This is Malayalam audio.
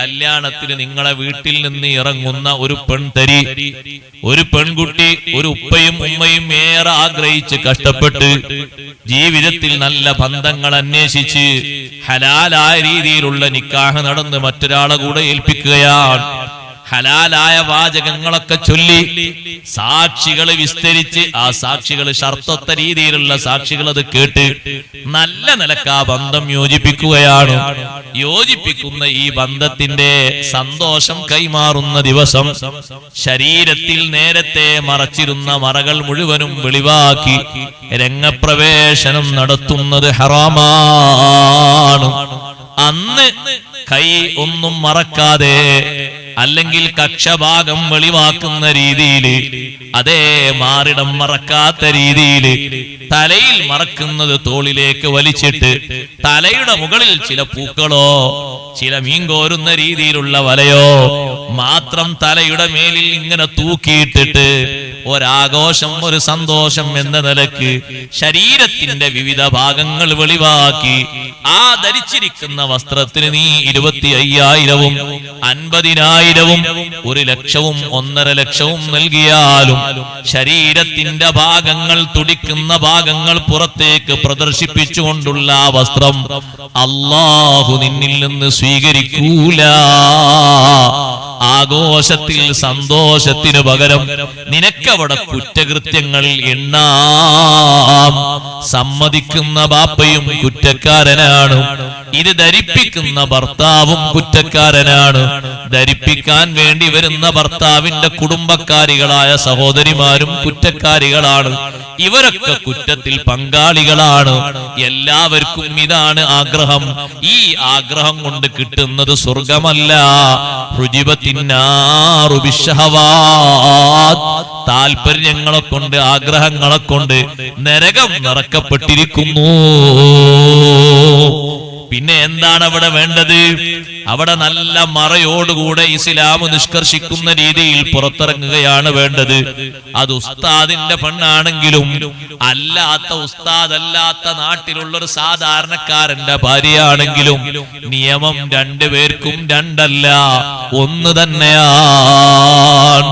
കല്യാണത്തിന് നിങ്ങളെ വീട്ടിൽ നിന്ന് ഇറങ്ങുന്ന ഒരു പെൺതരി, ഒരു പെൺകുട്ടി, ഒരു ഉപ്പയും ഉമ്മയും ഏറെ ആഗ്രഹിച്ച് കഷ്ടപ്പെട്ട് ജീവിതത്തിൽ നല്ല ബന്ധങ്ങൾ അന്വേഷിച്ച് ഹലാലായ രീതിയിലുള്ള നിക്കാഹ് നടന്ന് മറ്റൊരാളെ കൂടെ ഏൽപ്പിക്കുകയാണ്. ഹലാലായ വാചകങ്ങളൊക്കെ ചൊല്ലി സാക്ഷികൾ വിസ്തരിച്ച് ആ സാക്ഷികൾ ഷർത്തൊത്ത രീതിയിലുള്ള സാക്ഷികൾ അത് കേട്ട് നല്ല നിലക്ക് ആ ബന്ധം യോജിപ്പിക്കുകയാണ്. യോജിപ്പിക്കുന്ന ഈ ബന്ധത്തിന്റെ സന്തോഷം കൈമാറുന്ന ദിവസം ശരീരത്തിൽ നേരത്തെ മറച്ചിരുന്ന മറകൾ മുഴുവനും വെളിവാക്കി രംഗപ്രവേശനം നടത്തുന്നത് ഹറാമാണ്. അന്ന് കൈ ഒന്നും മറക്കാതെ അല്ലെങ്കിൽ കക്ഷഭാഗം വെളിവാക്കുന്ന രീതിയിൽ, അതേ മാറിടം മറക്കാത്ത രീതിയിൽ തലയിൽ മറക്കുന്നത് തോളിലേക്ക് വലിച്ചിട്ട് തലയുടെ മുകളിൽ ചില പൂക്കളോ ചില മീൻ കോരുന്ന രീതിയിലുള്ള വലയോ മാത്രം തലയുടെ മേലിൽ ഇങ്ങനെ തൂക്കിയിട്ടിട്ട് ഒരാഘോഷം, ഒരു സന്തോഷം എന്ന നിലക്ക് ശരീരത്തിന്റെ വിവിധ ഭാഗങ്ങൾ വെളിവാക്കി ആ ധരിച്ചിരിക്കുന്ന വസ്ത്രത്തിന് നീ 25,000-ഉം 50,000-ഉം 1,00,000-ഉം 1,50,000-ഉം നൽകിയാലും ശരീരത്തിന്റെ ഭാഗങ്ങൾ, തുടിക്കുന്ന ഭാഗങ്ങൾ പുറത്തേക്ക് പ്രദർശിപ്പിച്ചുകൊണ്ടുള്ള ആ വസ്ത്രം അല്ലാഹു നിന്നിൽ നിന്ന് സ്വീകരിക്കൂല. ആഘോഷത്തിൽ സന്തോഷത്തിന് പകരം നിനക്കവിടെ കുറ്റകൃത്യങ്ങൾ എണ്ണാം. സമ്മതിക്കുന്ന ബാപ്പയും കുറ്റക്കാരനാണ്, ഇത് ധരിപ്പിക്കുന്ന ഭർത്താവും കുറ്റക്കാരനാണ്, ധരിപ്പിക്കാൻ വേണ്ടി വരുന്ന ഭർത്താവിന്റെ കുടുംബക്കാരികളായ സഹോദരിമാരും കുറ്റക്കാരികളാണ്. ഇവരൊക്കെ കുറ്റത്തിൽ പങ്കാളികളാണ്. എല്ലാവർക്കും ഇതാണ് ആഗ്രഹം. ഈ ആഗ്രഹം കൊണ്ട് കിട്ടുന്നത് സ്വർഗമല്ല. താല്പര്യങ്ങളെ കൊണ്ട്, ആഗ്രഹങ്ങളെ കൊണ്ട് നരകം നിറക്കപ്പെട്ടിരിക്കുന്നു. പിന്നെ എന്താണ് അവിടെ വേണ്ടത്? അവിടെ നല്ല മറയോടുകൂടെ ഇസ്ലാം നിഷ്കർഷിക്കുന്ന രീതിയിൽ പുറത്തിറങ്ങുകയാണ് വേണ്ടത്. അത് ഉസ്താദിന്റെ പെണ്ണാണെങ്കിലും അല്ലാത്ത ഉസ്താദല്ലാത്ത നാട്ടിലുള്ളൊരു സാധാരണക്കാരന്റെ ഭാര്യയാണെങ്കിലും നിയമം രണ്ടുപേർക്കും രണ്ടല്ല, ഒന്ന് തന്നെയാണ്.